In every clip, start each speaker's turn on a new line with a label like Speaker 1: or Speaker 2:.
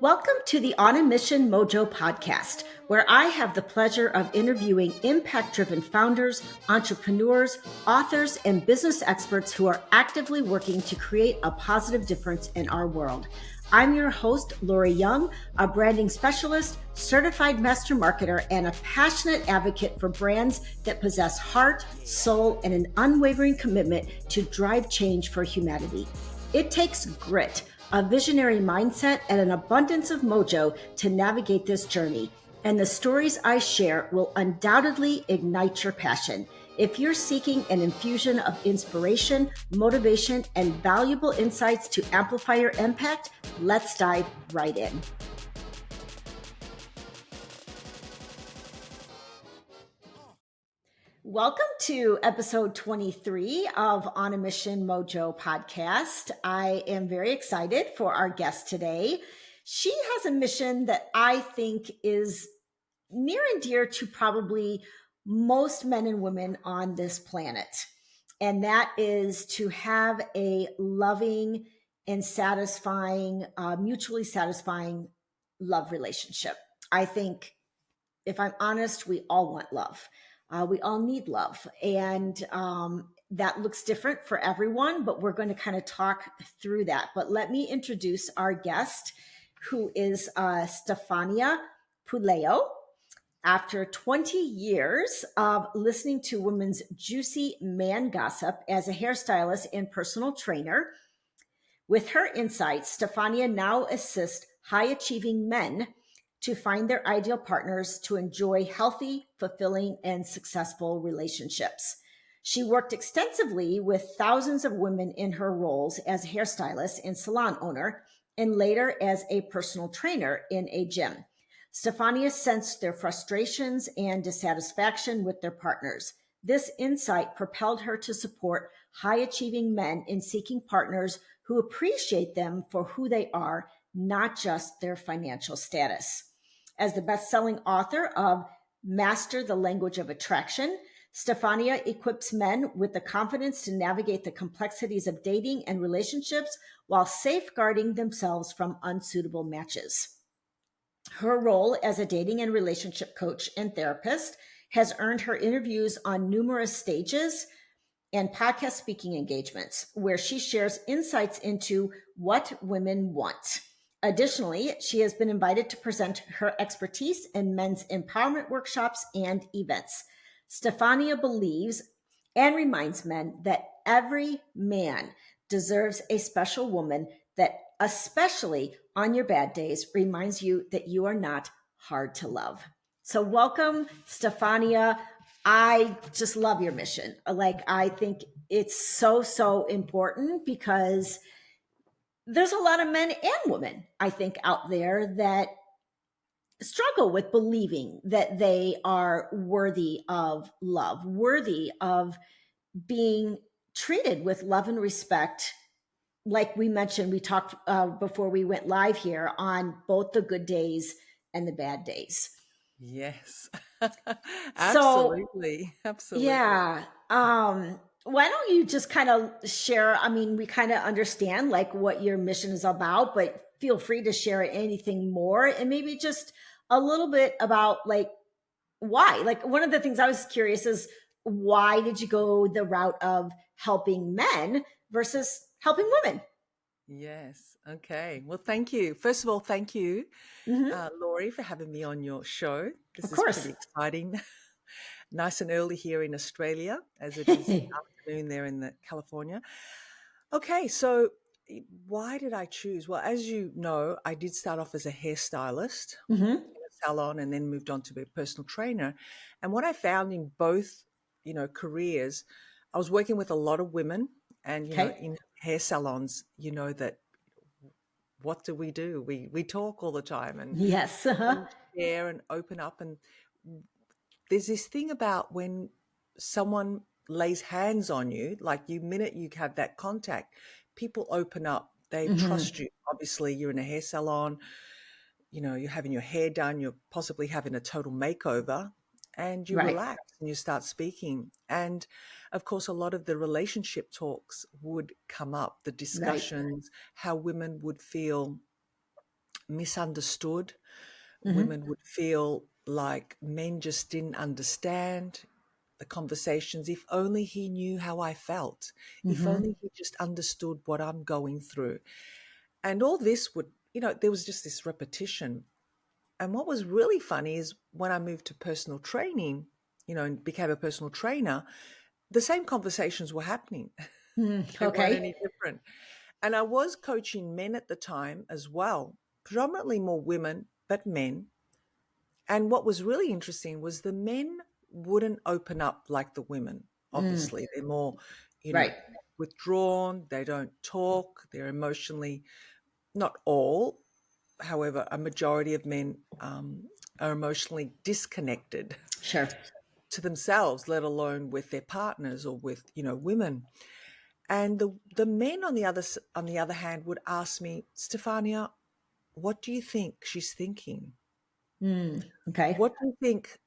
Speaker 1: Welcome to the On a Mission Mojo podcast, where I have the pleasure of interviewing impact-driven founders, entrepreneurs, authors, and business experts who are actively working to create a positive difference in our world. I'm your host, Lori Young, a branding specialist, certified master marketer, and a passionate advocate for brands that possess heart, soul, and an unwavering commitment to drive change for humanity. It takes grit, a visionary mindset, and an abundance of mojo to navigate this journey. And the stories I share will undoubtedly ignite your passion. If you're seeking an infusion of inspiration, motivation, and valuable insights to amplify your impact, let's dive right in. Welcome to episode 23 of On a Mission Mojo podcast. I am very excited for our guest today. She has a mission that I think is near and dear to probably most men and women on this planet. And that is to have a loving and satisfying, mutually satisfying love relationship. I think, if I'm honest, we all want love. We all need love. And that looks different for everyone, but we're going to kind of talk through that. But let me introduce our guest, who is Stefania Puleo. After 20 years of listening to women's juicy man gossip as a hairstylist and personal trainer, with her insights, Stefania now assists high-achieving men to find their ideal partners to enjoy healthy, fulfilling, and successful relationships. She worked extensively with thousands of women in her roles as a hairstylist and salon owner, and later as a personal trainer in a gym. Stefania sensed their frustrations and dissatisfaction with their partners. This insight propelled her to support high-achieving men in seeking partners who appreciate them for who they are, not just their financial status. As the best-selling author of Master the Language of Attraction, Stefania equips men with the confidence to navigate the complexities of dating and relationships while safeguarding themselves from unsuitable matches. Her role as a dating and relationship coach and therapist has earned her interviews on numerous stages and podcast speaking engagements, where she shares insights into what women want. Additionally, she has been invited to present her expertise in men's empowerment workshops and events. Stefania believes and reminds men that every man deserves a special woman that, especially on your bad days, reminds you that you are not hard to love. So welcome, Stefania. I just love your mission. I think it's so important because there's a lot of men and women, I think, out there that struggle with believing that they are worthy of love, worthy of being treated with love and respect. Like we mentioned, we talked before we went live here on both the good days and the bad days.
Speaker 2: Yes,
Speaker 1: So,
Speaker 2: absolutely.
Speaker 1: yeah. Why don't you just kind of share? I mean, we kind of understand like what your mission is about, but feel free to share anything more and maybe just a little bit about like why. Like one of the things I was curious is why did you go the route of helping men versus helping women?
Speaker 2: Yes. Okay. Well, thank you. First of all, thank you,
Speaker 1: Hmm.
Speaker 2: Laurie, for having me on your show.
Speaker 1: Of
Speaker 2: This is
Speaker 1: course.
Speaker 2: pretty exciting. Nice and early here in Australia, as it is afternoon there in California. Okay, so why did I choose? Well, as you know, I did start off as a hairstylist
Speaker 1: Hmm.
Speaker 2: in a salon and then moved on to be a personal trainer. And what I found in both, careers, I was working with a lot of women and,
Speaker 1: Okay.
Speaker 2: in hair salons, that what do? We talk all the time
Speaker 1: Yes.
Speaker 2: and share and open up. And there's this thing about when someone lays hands on you, like minute you have that contact, people open up. They
Speaker 1: Hmm.
Speaker 2: trust you. Obviously, you're in a hair salon, you're having your hair done, you're possibly having a total makeover, and you
Speaker 1: Right.
Speaker 2: relax and you start speaking. And of course, a lot of the relationship talks would come up, the
Speaker 1: Right.
Speaker 2: discussions, how women would feel misunderstood.
Speaker 1: Mm-hmm.
Speaker 2: Women would feel like men just didn't understand the conversations. If only he knew how I felt. If
Speaker 1: Mm-hmm.
Speaker 2: only he just understood what I'm going through. And all this would, there was just this repetition. And what was really funny is when I moved to personal training, and became a personal trainer, the same conversations were happening.
Speaker 1: Mm-hmm.
Speaker 2: They weren't
Speaker 1: Okay.
Speaker 2: any different. And I was coaching men at the time as well, predominantly more women, but men. And what was really interesting was the men wouldn't open up like the women.
Speaker 1: Mm.
Speaker 2: Obviously, they're more, you know,
Speaker 1: Right.
Speaker 2: withdrawn, they don't talk, they're emotionally, not all, however, a majority of men are emotionally disconnected
Speaker 1: Sure.
Speaker 2: to themselves, let alone with their partners or with, women. And the men on the other hand would ask me, Stefania, what do you think she's thinking?
Speaker 1: Mm. Okay.
Speaker 2: What do you think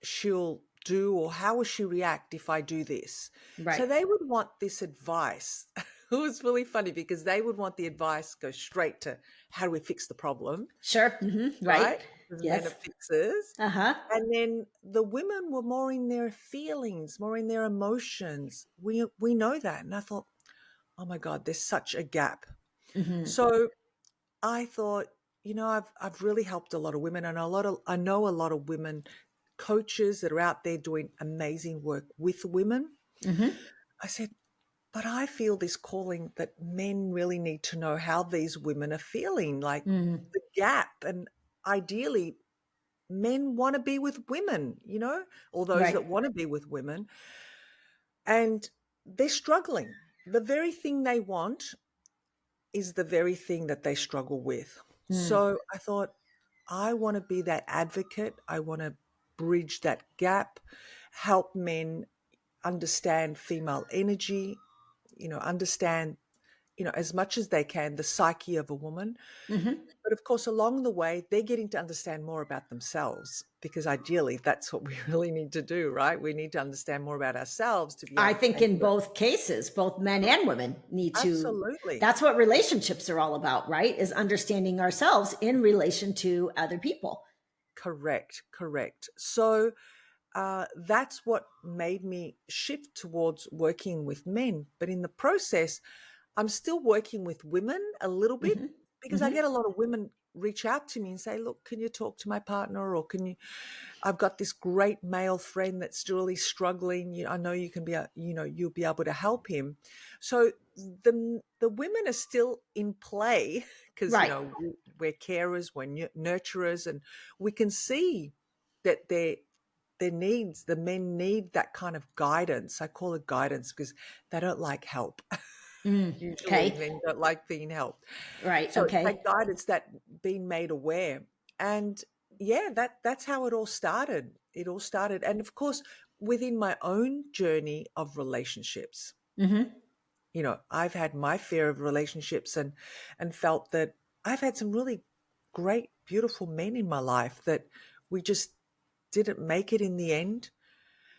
Speaker 2: she'll do, or how will she react if I do this?
Speaker 1: Right.
Speaker 2: So they would want this advice. It was really funny because they would want the advice go straight to how do we fix the problem,
Speaker 1: Sure. Mm-hmm. Right.
Speaker 2: right? Because men are
Speaker 1: Yes.
Speaker 2: fixers.
Speaker 1: Uh-huh.
Speaker 2: And then the women were more in their feelings, more in their emotions. We know that. And I thought, oh my God, there's such a gap.
Speaker 1: Mm-hmm.
Speaker 2: So I thought, I've really helped a lot of women, and I know a lot of women coaches that are out there doing amazing work with women.
Speaker 1: Mm-hmm.
Speaker 2: I said, but I feel this calling that men really need to know how these women are feeling, like
Speaker 1: Mm-hmm.
Speaker 2: the gap. And ideally, men want to be with women, or those
Speaker 1: Right.
Speaker 2: that want to be with women, and they're struggling. The very thing they want is the very thing that they struggle with.
Speaker 1: Mm.
Speaker 2: So I thought, I want to be that advocate. I want to bridge that gap, help men understand female energy, understand, as much as they can, the psyche of a woman.
Speaker 1: Mm-hmm.
Speaker 2: But of course, along the way, they're getting to understand more about themselves, because ideally that's what we really need to do, right? We need to understand more about ourselves to be
Speaker 1: I
Speaker 2: able
Speaker 1: think in
Speaker 2: to.
Speaker 1: both cases, both men and women need to.
Speaker 2: Absolutely.
Speaker 1: That's what relationships are all about, right? Is understanding ourselves in relation to other people.
Speaker 2: Correct. Correct. So that's what made me shift towards working with men. But in the process, I'm still working with women a little bit,
Speaker 1: Mm-hmm.
Speaker 2: because I
Speaker 1: Mm-hmm.
Speaker 2: get a lot of women reach out to me and say, look, can you talk to my partner? Or I've got this great male friend that's really struggling. I know you can you'll be able to help him. So the women are still in play, because,
Speaker 1: Right.
Speaker 2: we're carers, we're nurturers, and we can see that the men need that kind of guidance. I call it guidance because they don't like help.
Speaker 1: Mm.
Speaker 2: Usually
Speaker 1: Okay.
Speaker 2: men don't like being helped.
Speaker 1: Right.
Speaker 2: So it's that
Speaker 1: Okay.
Speaker 2: guidance, that being made aware. And yeah, that's how it all started. It all started. And of course, within my own journey of relationships,
Speaker 1: Mm-hmm.
Speaker 2: I've had my fair of relationships, and felt that I've had some really great, beautiful men in my life that we just didn't make it in the end,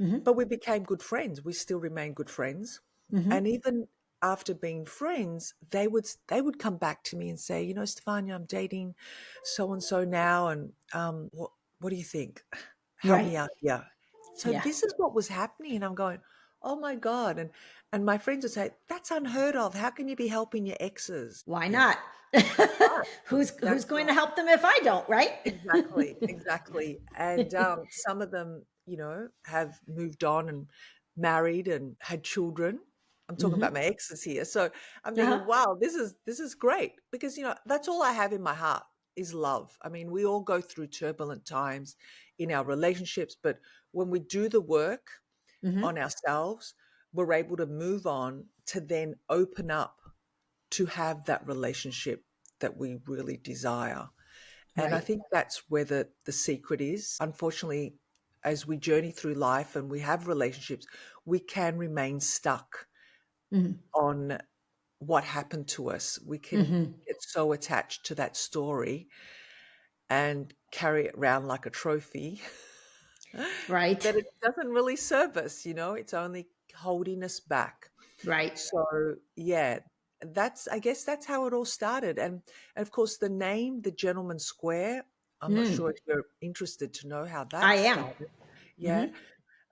Speaker 1: Mm-hmm.
Speaker 2: but we became good friends. We still remain good friends.
Speaker 1: Mm-hmm.
Speaker 2: And even after being friends, they would come back to me and say, Stefania, I'm dating so and so now, and what do you think? Help
Speaker 1: Right.
Speaker 2: me out here. So
Speaker 1: Yeah.
Speaker 2: this is what was happening, and I'm going, oh my God. And my friends would say, that's unheard of. How can you be helping your exes?
Speaker 1: Why
Speaker 2: Yeah,
Speaker 1: not?
Speaker 2: right.
Speaker 1: Who's
Speaker 2: That's
Speaker 1: going to
Speaker 2: right.
Speaker 1: help them if I don't, right?
Speaker 2: Exactly, exactly. And some of them, have moved on and married and had children. I'm talking about
Speaker 1: Mm-hmm.
Speaker 2: my exes here. So I'm
Speaker 1: Uh-huh.
Speaker 2: thinking, wow, this is great, because that's all I have in my heart is love. I mean, we all go through turbulent times in our relationships, but when we do the work
Speaker 1: Mm-hmm.
Speaker 2: on ourselves, we're able to move on to then open up to have that relationship that we really desire. And I
Speaker 1: Right.
Speaker 2: think that's where the secret is. Unfortunately, as we journey through life and we have relationships, we can remain stuck
Speaker 1: Mm-hmm.
Speaker 2: on what happened to us. We can
Speaker 1: Mm-hmm.
Speaker 2: get so attached to that story and carry it around like a trophy
Speaker 1: Right.
Speaker 2: that it doesn't really serve us, it's only holding us back.
Speaker 1: Right.
Speaker 2: So, yeah, I guess that's how it all started. And of course, the name, the Gentleman Square, I'm not
Speaker 1: Mm,
Speaker 2: sure if you're interested to know how
Speaker 1: I
Speaker 2: that
Speaker 1: am.
Speaker 2: started. Yeah,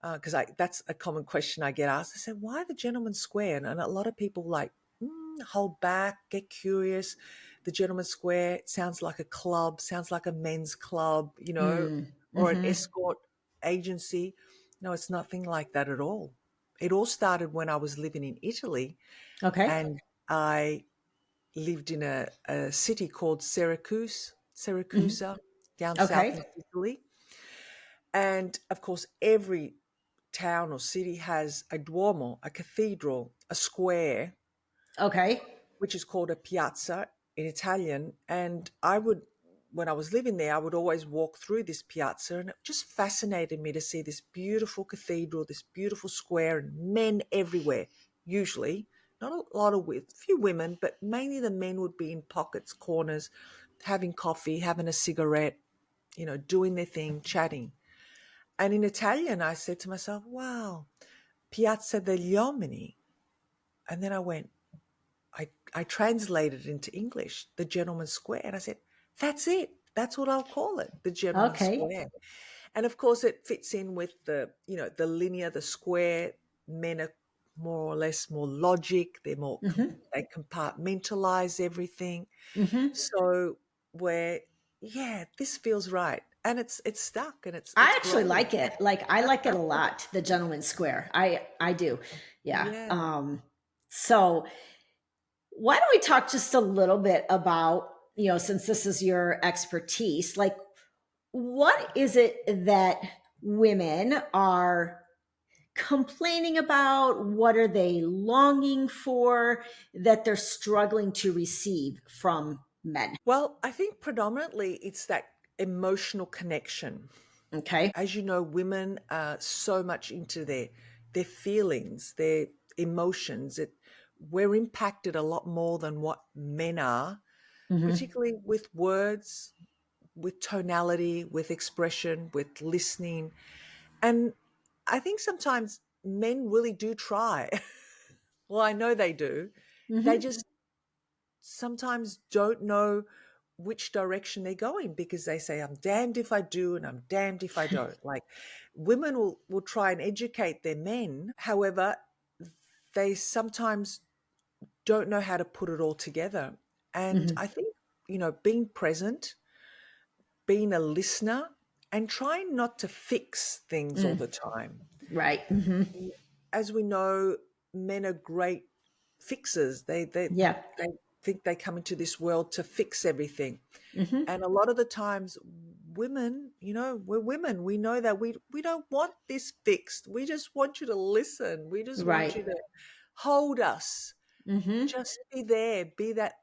Speaker 1: Hmm.
Speaker 2: because I that's a common question I get asked. I said, "Why the Gentleman Square?" And a lot of people like hold back, get curious. The Gentleman Square sounds like a club, sounds like a men's club,
Speaker 1: Mm,
Speaker 2: or an
Speaker 1: hmm.
Speaker 2: escort agency. No, it's nothing like that at all. It all started when I was living in Italy,
Speaker 1: Okay.
Speaker 2: and I lived in a city called
Speaker 1: Hmm.
Speaker 2: Siracusa, down south in
Speaker 1: Okay.
Speaker 2: Sicily. And of course, every town or city has a Duomo, a cathedral, a square,
Speaker 1: Okay.
Speaker 2: which is called a piazza in Italian. And when I was living there, I would always walk through this piazza, and it just fascinated me to see this beautiful cathedral, this beautiful square, and men everywhere, usually. Not a lot of few women, but mainly the men would be in pockets, corners, having coffee, having a cigarette, doing their thing, chatting. And in Italian, I said to myself, wow, Piazza degli Uomini. And then I translated it into English, the Gentleman's Square. And I said, that's it. That's what I'll call it, the Gentleman's
Speaker 1: Okay.
Speaker 2: Square. And of course, it fits in with the linear, the square. Men are more or less more logic.
Speaker 1: Hmm.
Speaker 2: They compartmentalize everything.
Speaker 1: Hmm.
Speaker 2: So yeah, this feels right. And it's stuck and it's
Speaker 1: I actually
Speaker 2: growing.
Speaker 1: like it. Like I like it a lot, the Gentleman's Square. I do. Yeah.
Speaker 2: Yeah.
Speaker 1: So why don't we talk just a little bit about, since this is your expertise, like what is it that women are complaining about? What are they longing for that they're struggling to receive from men?
Speaker 2: Well, I think predominantly it's that emotional connection.
Speaker 1: Okay.
Speaker 2: As you know, women are so much into their feelings, their emotions. We're impacted a lot more than what men are,
Speaker 1: Hmm.
Speaker 2: particularly with words, with tonality, with expression, with listening. And I think sometimes men really do try. Well, I know they do. They
Speaker 1: Hmm.
Speaker 2: just sometimes don't know which direction they're going because they say, I'm damned if I do and I'm damned if I don't. Like women will try and educate their men. However, they sometimes don't know how to put it all together. And
Speaker 1: Hmm.
Speaker 2: I think, being present, being a listener, and trying not to fix things all
Speaker 1: Mm,
Speaker 2: the time.
Speaker 1: right. Hmm.
Speaker 2: As we know, men are great fixers.
Speaker 1: Yeah.
Speaker 2: They think they come into this world to fix everything.
Speaker 1: Hmm.
Speaker 2: And a lot of the times women, we're women. We know that we don't want this fixed. We just want you to listen. We just want
Speaker 1: Right.
Speaker 2: you to hold us.
Speaker 1: Hmm.
Speaker 2: Just be there. Be that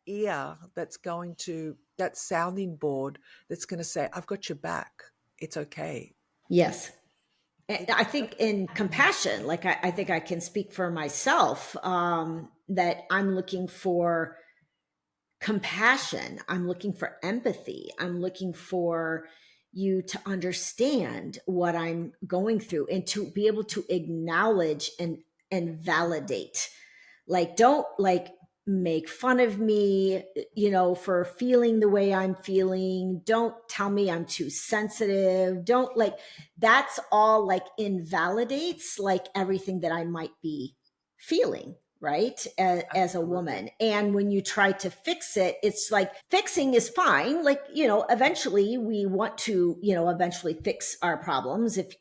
Speaker 2: ear that's going to that sounding board that's going to say, I've got your back. It's okay.
Speaker 1: Yes.
Speaker 2: It,
Speaker 1: I think in compassion, like I think I can speak for myself, that I'm looking for compassion. I'm looking for empathy. I'm looking for you to understand what I'm going through and to be able to acknowledge and validate. Like don't like make fun of me, for feeling the way I'm feeling. Don't tell me I'm too sensitive. Don't like that's all like invalidates like everything that I might be feeling, right, as a
Speaker 2: absolutely.
Speaker 1: woman. And when you try to fix it, it's like fixing is fine, like eventually we want to eventually fix our problems, if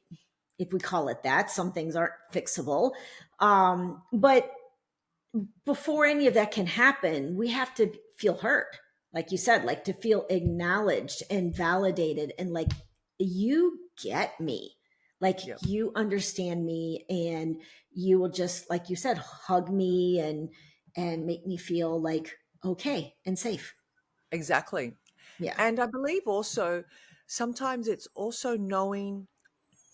Speaker 1: we call it that. Some things aren't fixable, but before any of that can happen, we have to feel heard, like you said, like to feel acknowledged and validated, and like you get me, like
Speaker 2: Yep.
Speaker 1: you understand me, and you will just, like you said, hug me and make me feel like okay and safe.
Speaker 2: Exactly.
Speaker 1: Yeah.
Speaker 2: And I believe also sometimes it's also knowing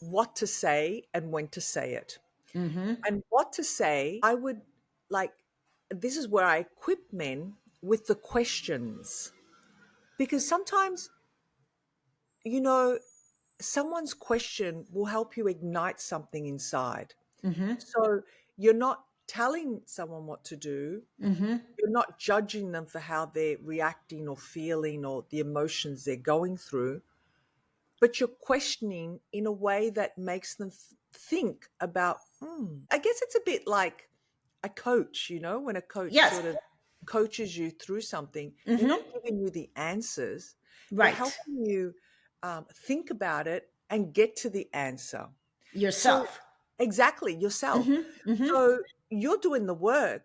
Speaker 2: what to say and when to say it.
Speaker 1: Mm-hmm.
Speaker 2: And what to say, I would like, this is where I equip men with the questions. Because sometimes, you know, someone's question will help you ignite something inside.
Speaker 1: Mm-hmm.
Speaker 2: So you're not telling someone what to do,
Speaker 1: Mm-hmm.
Speaker 2: you're not judging them for how they're reacting or feeling or the emotions they're going through, but you're questioning in a way that makes them think about, I guess it's a bit like a coach, when a coach
Speaker 1: Yes.
Speaker 2: sort of coaches you through something, they're
Speaker 1: Mm-hmm.
Speaker 2: not giving you the answers. They're
Speaker 1: Right.
Speaker 2: helping you think about it and get to the answer. So
Speaker 1: Yourself.
Speaker 2: exactly, yourself.
Speaker 1: Mm-hmm. Mm-hmm.
Speaker 2: So you're doing the work,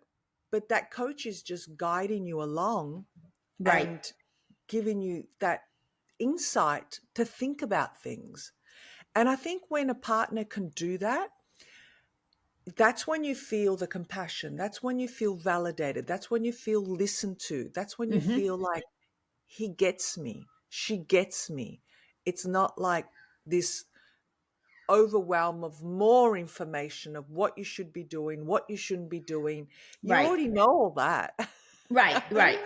Speaker 2: but that coach is just guiding you along
Speaker 1: Right.
Speaker 2: and giving you that insight to think about things. And I think when a partner can do that, that's when you feel the compassion. That's when you feel validated. That's when you feel listened to. That's when you
Speaker 1: Mm-hmm.
Speaker 2: feel like he gets me, she gets me. It's not like this overwhelm of more information of what you should be doing, what you shouldn't be doing. You
Speaker 1: Right.
Speaker 2: already know all that.
Speaker 1: Right. Right.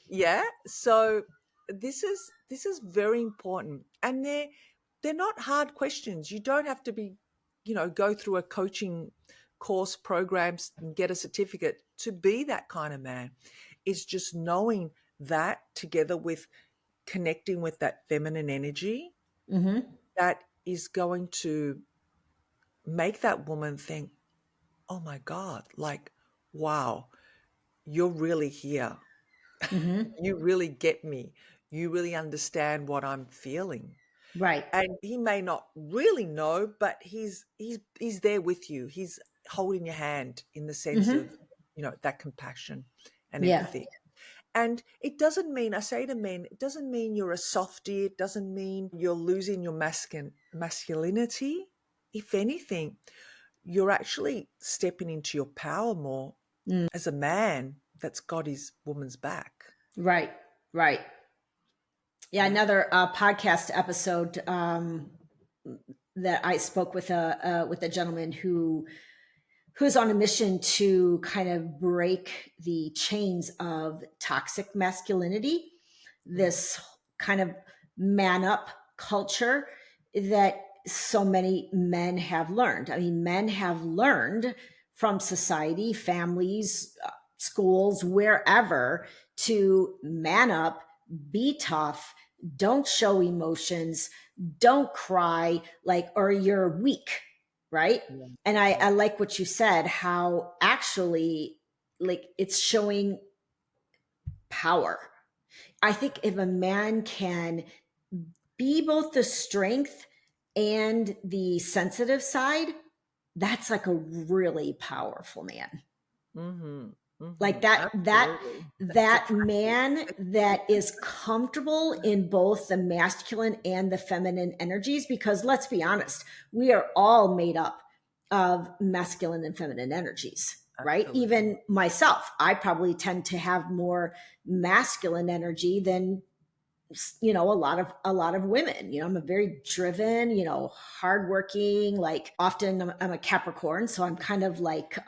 Speaker 2: Yeah. So this is very important. And they're not hard questions. You don't have to be, go through a coaching course programs and get a certificate to be that kind of man. It's just knowing that together with connecting with that feminine energy
Speaker 1: Mm-hmm.
Speaker 2: that is going to make that woman think, oh my God, like, wow, you're really here.
Speaker 1: Mm-hmm.
Speaker 2: You really get me. You really understand what I'm feeling.
Speaker 1: Right.
Speaker 2: And he may not really know, but he's there with you. He's holding your hand in the sense
Speaker 1: Mm-hmm.
Speaker 2: of, that compassion and
Speaker 1: Yeah.
Speaker 2: empathy. And it doesn't mean, I say to men, it doesn't mean you're a softie. It doesn't mean you're losing your masculinity. If anything, you're actually stepping into your power more
Speaker 1: Mm.
Speaker 2: as a man that's got his woman's back.
Speaker 1: Right. Right. Yeah.
Speaker 2: Yeah.
Speaker 1: Another podcast episode that I spoke with a gentleman who's on a mission to kind of break the chains of toxic masculinity,
Speaker 2: Mm.
Speaker 1: this kind of man up culture that so many men have learned. I mean, men have learned from society, families, schools, wherever, to man up, be tough, don't show emotions, don't cry, like, or you're weak, right?
Speaker 2: Yeah.
Speaker 1: And I,
Speaker 2: Yeah.
Speaker 1: I like what you said, how actually, like, it's showing power. I think if a man can be both the strength and the sensitive side, that's like a really powerful man.
Speaker 2: Mm-hmm. Mm-hmm.
Speaker 1: Like that
Speaker 2: Absolutely. It's
Speaker 1: that
Speaker 2: attractive.
Speaker 1: man that is comfortable in both the masculine and the feminine energies, because let's be honest, we are all made up of masculine and feminine energies, right?
Speaker 2: Absolutely.
Speaker 1: Even myself, I probably tend to have more masculine energy than a lot of women. I'm a very driven, hardworking, like often I'm a Capricorn, so I'm kind of like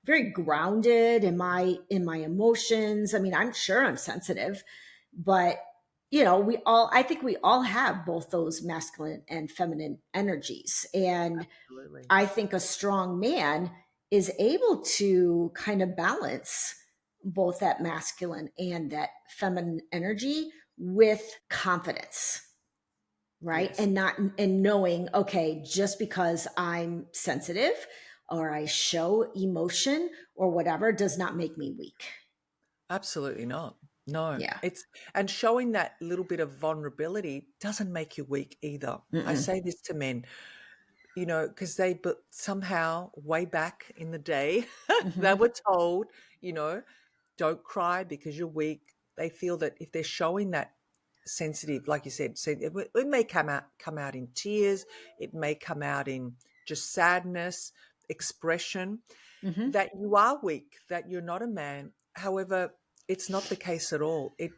Speaker 1: very grounded in my emotions. I mean, I'm sure I'm sensitive, but I think we all have both those masculine and feminine energies. And
Speaker 2: Absolutely.
Speaker 1: I think a strong man is able to kind of balance both that masculine and that feminine energy with confidence, right?
Speaker 2: Yes.
Speaker 1: And knowing, okay, just because I'm sensitive or I show emotion or whatever does not make me weak.
Speaker 2: Absolutely not. No.
Speaker 1: Yeah.
Speaker 2: And showing that little bit of vulnerability doesn't make you weak either. I
Speaker 1: Mm-mm.
Speaker 2: say this to men, because but somehow way back in the day, they
Speaker 1: Mm-hmm.
Speaker 2: were told, you know, don't cry because you're weak. They feel that if they're showing that sensitive, like you said, it may come out in tears, it may come out in just sadness, expression,
Speaker 1: Mm-hmm.
Speaker 2: that you are weak, that you're not a man. However, it's not the case at all. It's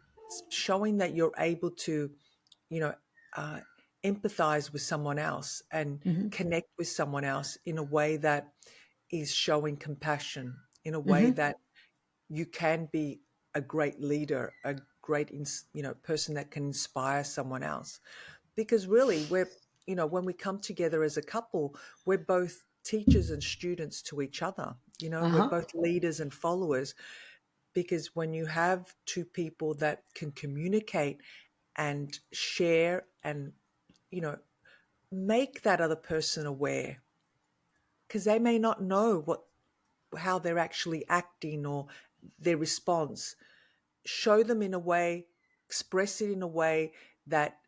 Speaker 2: showing that you're able to, you know, uh, empathize with someone else and
Speaker 1: Mm-hmm.
Speaker 2: connect with someone else in a way that is showing compassion, in a way
Speaker 1: Mm-hmm.
Speaker 2: that you can be a great leader, a great, person that can inspire someone else. Because really, when we come together as a couple, we're both teachers and students to each other. We're
Speaker 1: Uh-huh.
Speaker 2: both leaders and followers, because when you have two people that can communicate and share and, you know, make that other person aware, because they may not know how they're actually acting or their response. Show them in a way, express it in a way that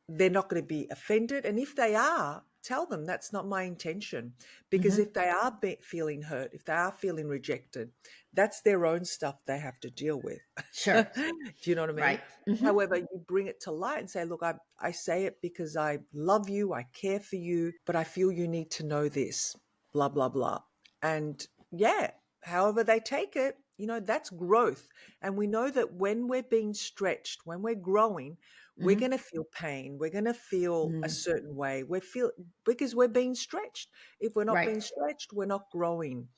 Speaker 2: they're not going to be offended. And if they are, tell them that's not my intention. Because
Speaker 1: Mm-hmm.
Speaker 2: if they are feeling hurt, if they are feeling rejected, that's their own stuff they have to deal with.
Speaker 1: Sure.
Speaker 2: Do you know what I mean?
Speaker 1: Right. Mm-hmm.
Speaker 2: However, you bring it to light and say, look, I say it because I love you, I care for you, but I feel you need to know this, blah, blah, blah. And yeah, however they take it, that's growth. And we know that when we're being stretched, when we're growing, we're
Speaker 1: Mm-hmm.
Speaker 2: going to feel pain. We're going to feel a
Speaker 1: Mm-hmm.
Speaker 2: certain way. Because we're being stretched. If we're not
Speaker 1: Right.
Speaker 2: being stretched, we're not growing.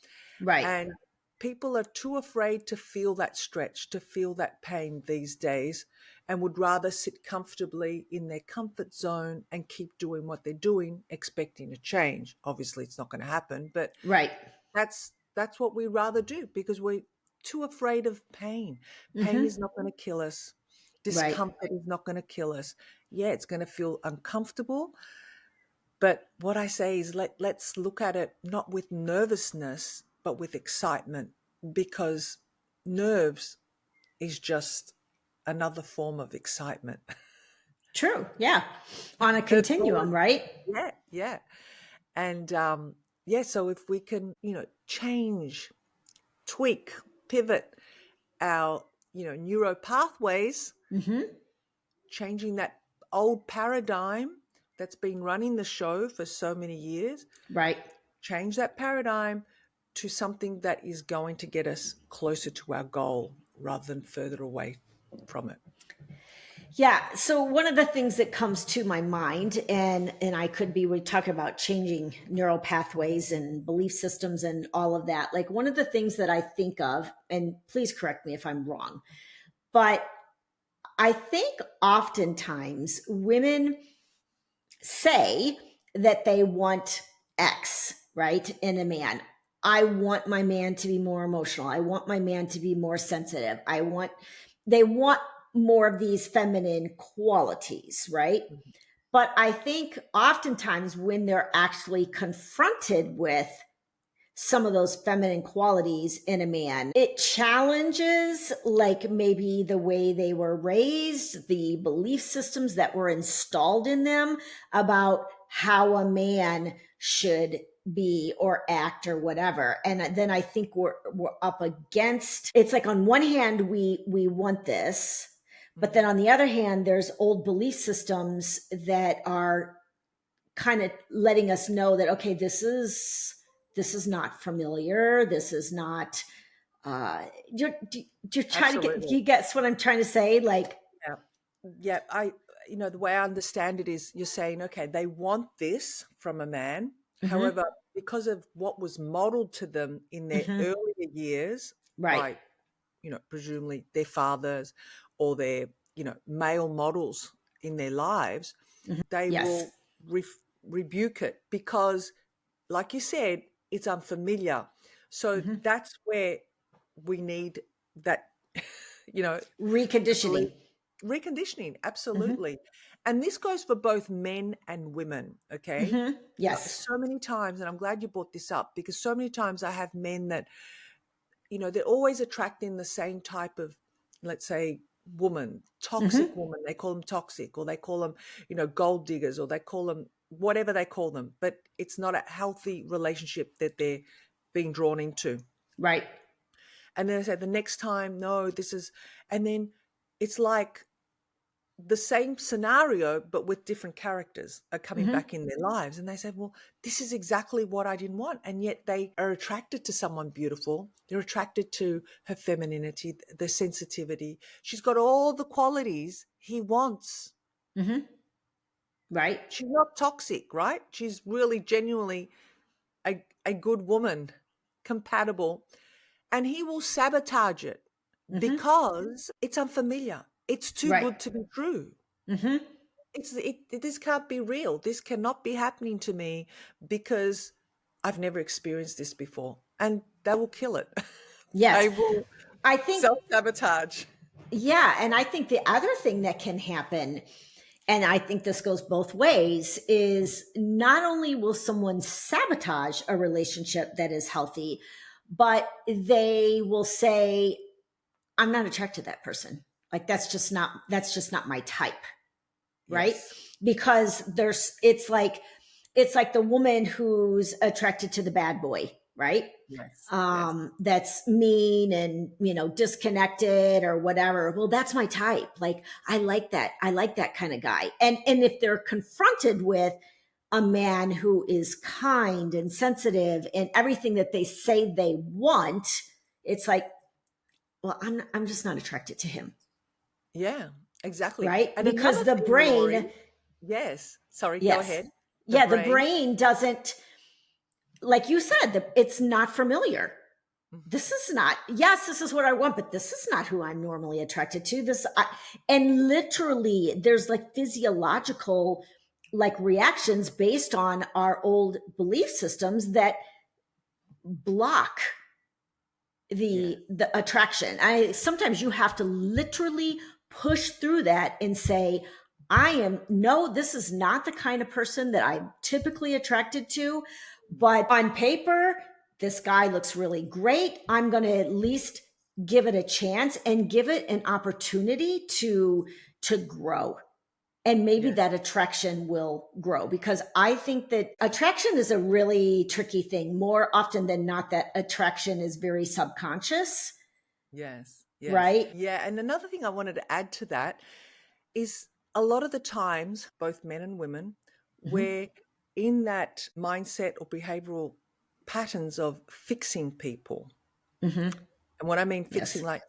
Speaker 1: Right.
Speaker 2: And people are too afraid to feel that stretch, to feel that pain these days, and would rather sit comfortably in their comfort zone and keep doing what they're doing, expecting a change. Obviously, it's not going to happen, but
Speaker 1: Right.
Speaker 2: that's what we rather do, because we're too afraid of pain. Pain
Speaker 1: Mm-hmm.
Speaker 2: is not going to kill us.
Speaker 1: Right.
Speaker 2: Discomfort is not going to kill us. Yeah, it's going to feel uncomfortable. But what I say is let's look at it not with nervousness, but with excitement, because nerves is just another form of excitement.
Speaker 1: True. Yeah. On a
Speaker 2: That's all
Speaker 1: continuum, right?
Speaker 2: yeah, yeah. And yeah, so if we can, change, tweak, pivot our, neuro pathways,
Speaker 1: Mm-hmm.
Speaker 2: changing that old paradigm that's been running the show for so many years,
Speaker 1: Right.
Speaker 2: change that paradigm to something that is going to get us closer to our goal rather than further away from it.
Speaker 1: Yeah. So one of the things that comes to my mind, and I could be, we talk about changing neural pathways and belief systems and all of that. Like one of the things that I think of, and please correct me if I'm wrong, but I think oftentimes women say that they want X, right, in a man. I want my man to be more emotional. I want my man to be more sensitive. They want more of these feminine qualities, right?
Speaker 2: Mhm.
Speaker 1: But I think oftentimes when they're actually confronted with some of those feminine qualities in a man, it challenges like maybe the way they were raised, the belief systems that were installed in them about how a man should be or act or whatever. And then I think we're up against, it's like on one hand we want this, but then
Speaker 2: Mhm.
Speaker 1: on the other hand there's old belief systems that are kind of letting us know that okay, this is not familiar, this is not you're trying to get,
Speaker 2: Absolutely.
Speaker 1: you guess what I'm trying to say, like
Speaker 2: Yeah. Yeah. The way I understand it is you're saying, okay, they want this from a man.
Speaker 1: mhm,
Speaker 2: However, because of what was modeled to them in their
Speaker 1: mhm,
Speaker 2: earlier years
Speaker 1: right,
Speaker 2: by, presumably their fathers or their, male models in their lives,
Speaker 1: mhm,
Speaker 2: they
Speaker 1: yes,
Speaker 2: will rebuke it because, like you said, it's unfamiliar. So
Speaker 1: mhm.
Speaker 2: that's where we need that, you know, the belief
Speaker 1: Reconditioning.
Speaker 2: reconditioning,
Speaker 1: Mhm,
Speaker 2: absolutely. And this goes for both men and women, okay?
Speaker 1: mhm, yes,
Speaker 2: So many times, and I'm glad you brought this up, because so many times I have men that, they're always attracting the same type of, let's say, woman, toxic
Speaker 1: mhm,
Speaker 2: woman. They call them toxic, or they call them, gold diggers, or they call them whatever they call them. But it's not a healthy relationship that they're being drawn into.
Speaker 1: right,
Speaker 2: And then I say the next time, no, this is, and then it's like the same scenario, but with different characters are coming
Speaker 1: mhm,
Speaker 2: back in their lives. And they say, well, this is exactly what I didn't want. And yet they are attracted to someone beautiful. They're attracted to her femininity, the sensitivity. She's got all the qualities he wants.
Speaker 1: mhm, right,
Speaker 2: She's not toxic, right? She's really genuinely a good woman, compatible. And he will sabotage it
Speaker 1: mhm,
Speaker 2: because it's unfamiliar. It's too
Speaker 1: right,
Speaker 2: good to be true.
Speaker 1: mhm,
Speaker 2: This can't be real. This cannot be happening to me because I've never experienced this before. and they will kill it.
Speaker 1: Yes.
Speaker 2: They will
Speaker 1: I think,
Speaker 2: self-sabotage.
Speaker 1: yeah. And I think the other thing that can happen, and I think this goes both ways, is not only will someone sabotage a relationship that is healthy, but they will say, I'm not attracted to that person. Like that's just not my type. Right?
Speaker 2: Yes.
Speaker 1: Because it's like the woman who's attracted to the bad boy, right?
Speaker 2: Yes. Yes.
Speaker 1: That's mean and disconnected or whatever. Well, that's my type. Like I like that. I like that kind of guy. And if they're confronted with a man who is kind and sensitive and everything that they say they want, it's like, well, I'm just not attracted to him,
Speaker 2: Yeah, exactly.
Speaker 1: right?
Speaker 2: And
Speaker 1: Because
Speaker 2: another
Speaker 1: the
Speaker 2: thing, Lori,
Speaker 1: brain,
Speaker 2: yes. Sorry, go
Speaker 1: yes,
Speaker 2: ahead. The
Speaker 1: yeah, the
Speaker 2: brain.
Speaker 1: brain doesn't, like you said, it's not familiar.
Speaker 2: Mhm.
Speaker 1: This is not, yes, this is what I want, but this is not who I'm normally attracted to. And literally, there's like physiological like reactions based on our old belief systems that block
Speaker 2: Yeah.
Speaker 1: the attraction. I sometimes you have to literally push through that and say, I am no, this is not the kind of person that I'm typically attracted to, but on paper, this guy looks really great. I'm going to at least give it a chance and give it an opportunity to grow, and maybe
Speaker 2: Yes.
Speaker 1: that attraction will grow, because I think that attraction is a really tricky thing. More often than not, that attraction is very subconscious,
Speaker 2: Yes. Yes.
Speaker 1: right?
Speaker 2: Yeah. And another thing I wanted to add to that is a lot of the times, both men and women,
Speaker 1: Mm-hmm.
Speaker 2: we're in that mindset or behavioral patterns of fixing people.
Speaker 1: Mm-hmm.
Speaker 2: And what I mean fixing,
Speaker 1: Yes.
Speaker 2: like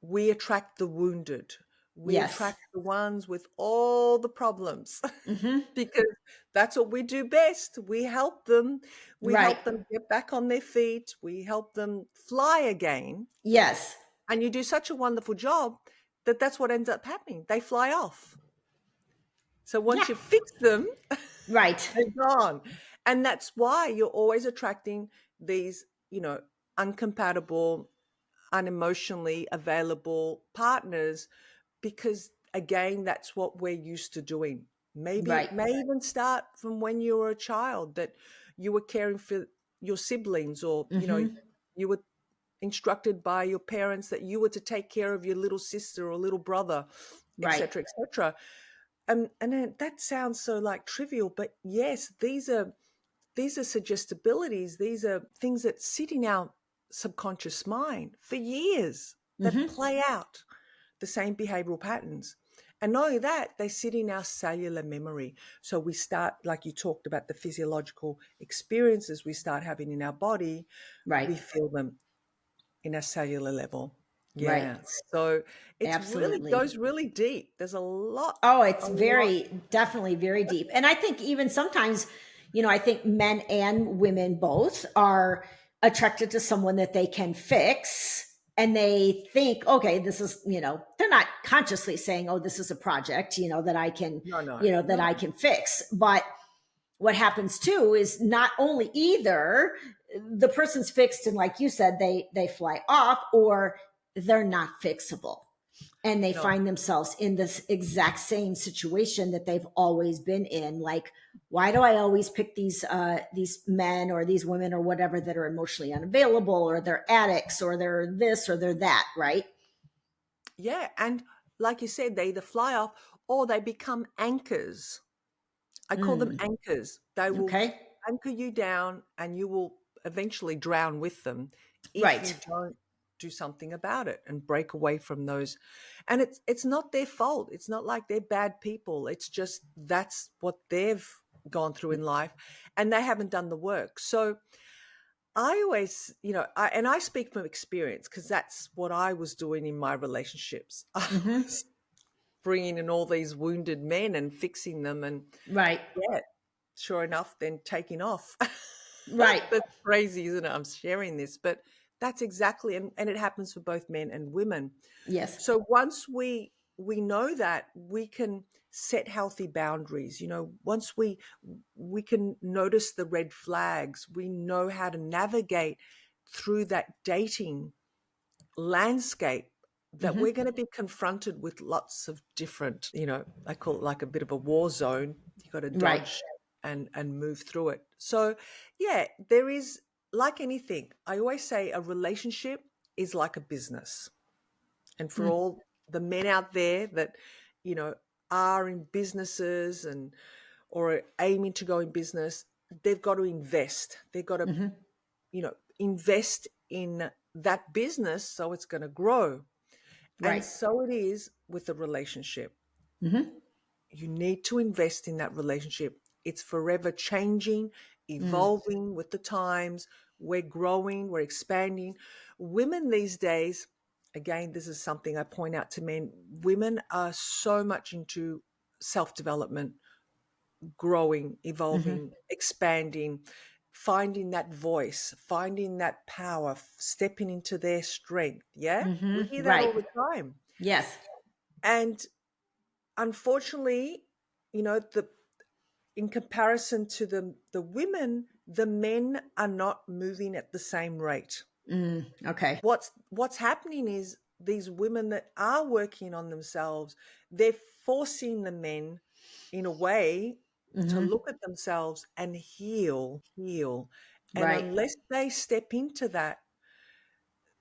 Speaker 2: we attract the wounded, we
Speaker 1: Yes.
Speaker 2: attract the ones with all the problems
Speaker 1: Mm-hmm.
Speaker 2: because that's what we do best. We
Speaker 1: Right.
Speaker 2: help them get back on their feet, we help them fly again.
Speaker 1: Yes.
Speaker 2: And you do such a wonderful job that that's what ends up happening. They fly off. So
Speaker 1: Yeah.
Speaker 2: once you fix them,
Speaker 1: Right.
Speaker 2: they're gone. And that's why you're always attracting these, uncompatible, unemotionally available partners because again that's what we're used to doing. Maybe it
Speaker 1: Right.
Speaker 2: may even start from when you were a child, that you were caring for your siblings, or
Speaker 1: Mm-hmm.
Speaker 2: you were instructed by your parents that you were to take care of your little sister or little brother,
Speaker 1: Right.
Speaker 2: etc., etc. And then that sounds so like trivial, but yes, these are suggestibilities. These are things that sit in our subconscious mind for years that
Speaker 1: Mm-hmm.
Speaker 2: play out the same behavioral patterns. And not only that, they sit in our cellular memory. So we start, like you talked about, the physiological experiences we start having in our body,
Speaker 1: Right.
Speaker 2: we feel them in our cellular level.
Speaker 1: Right.
Speaker 2: Yeah. So it's really
Speaker 1: Absolutely.
Speaker 2: goes really deep. There's a lot,
Speaker 1: Oh, it's
Speaker 2: a lot.
Speaker 1: very, definitely very deep. And I think even sometimes, I think men and women both are attracted to someone that they can fix. And they think, okay, this is, they're not consciously saying, oh, this is a project, that I can,
Speaker 2: No, no,
Speaker 1: that
Speaker 2: no,
Speaker 1: I can fix. But what happens too is not only either the person's fixed and like you said, they fly off, or they're not fixable, and they
Speaker 2: no.
Speaker 1: find themselves in this exact same situation that they've always been in. Like, why do I always pick these men or these women or whatever that are emotionally unavailable, or they're addicts, or they're this or they're that, right?
Speaker 2: Yeah. And like you said, they either fly off or they become anchors. I call them
Speaker 1: Mm,
Speaker 2: anchors. They will
Speaker 1: okay.
Speaker 2: anchor you down and you will eventually drown with them if
Speaker 1: Right.
Speaker 2: you don't do something about it and break away from those. And it's not their fault. It's not like they're bad people. It's just that's what they've gone through in life and they haven't done the work. So I always, and I speak from experience because that's what I was doing in my relationships. I
Speaker 1: Hmm.
Speaker 2: was bringing in all these wounded men and fixing them, and
Speaker 1: Right.
Speaker 2: yeah, sure enough, then taking off.
Speaker 1: Right.
Speaker 2: That's crazy, isn't it? I'm sharing this, but that's exactly, and it happens for both men and women.
Speaker 1: Yes.
Speaker 2: So once we know that, we can set healthy boundaries. Once we can notice the red flags, we know how to navigate through that dating landscape that
Speaker 1: Mm-hmm.
Speaker 2: we're going to be confronted with lots of different, I call it like a bit of a war zone. You got to
Speaker 1: Right.
Speaker 2: dodge and move through it. So yeah, there is, like anything, I always say a relationship is like a business. And for all the men out there that, are in businesses and or are aiming to go in business, they've got to invest. They've got to,
Speaker 1: Mm-hmm.
Speaker 2: invest in that business so it's going to grow. And
Speaker 1: Right.
Speaker 2: so it is with a relationship.
Speaker 1: Mm-hmm.
Speaker 2: You need to invest in that relationship. It's forever changing,
Speaker 1: Mm.
Speaker 2: evolving with the times. We're growing, we're expanding. Women these days, again, this is something I point out to men, women are so much into self development, growing,
Speaker 1: Mm-hmm.
Speaker 2: evolving, expanding, finding that voice, finding that power, stepping into their strength. Yeah, we
Speaker 1: Mm-hmm.
Speaker 2: hear that
Speaker 1: Right.
Speaker 2: all the time.
Speaker 1: Yes.
Speaker 2: And unfortunately, the in comparison to the women, the men are not moving at the same rate.
Speaker 1: Okay.
Speaker 2: What's happening is these women that are working on themselves, they're forcing the men in a way to
Speaker 1: Mm-hmm.
Speaker 2: look at themselves and heal. And
Speaker 1: Right.
Speaker 2: unless they step into that,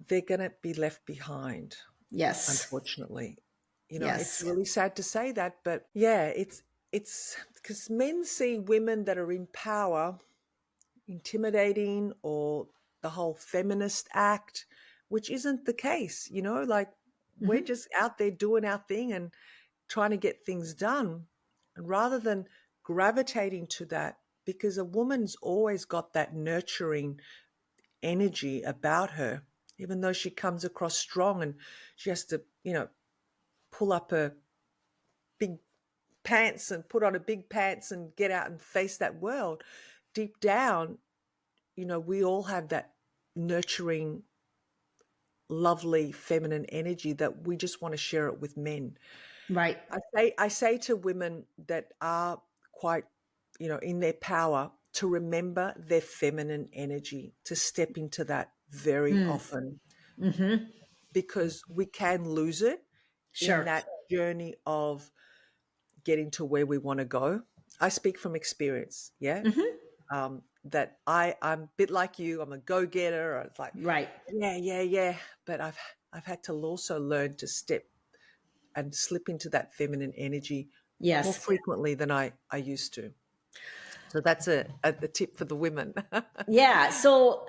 Speaker 2: they're going to be left behind,
Speaker 1: Yes.
Speaker 2: unfortunately. It's
Speaker 1: Yes.
Speaker 2: really sad to say that, but yeah, it's because men see women that are in power intimidating, or the whole feminist act, which isn't the case. Like, we're
Speaker 1: Mm-hmm.
Speaker 2: just out there doing our thing and trying to get things done. And rather than gravitating to that, because a woman's always got that nurturing energy about her, even though she comes across strong and she has to, pull up her big pants and put on a big pants and get out and face that world. Deep down, we all have that nurturing, lovely feminine energy that we just want to share it with men.
Speaker 1: Right.
Speaker 2: I say to women that are quite, in their power, to remember their feminine energy, to step into that very
Speaker 1: Mm.
Speaker 2: often,
Speaker 1: Mm-hmm.
Speaker 2: because we can lose it in
Speaker 1: Sure.
Speaker 2: that journey of getting to where we want to go. I speak from experience, yeah.
Speaker 1: Mm-hmm.
Speaker 2: That I'm a bit like you. I'm a go-getter. It's like,
Speaker 1: Right.
Speaker 2: yeah. But I've had to also learn to step and slip into that feminine energy more
Speaker 1: Yes.
Speaker 2: frequently than I used to. So that's a tip for the women.
Speaker 1: Yeah. So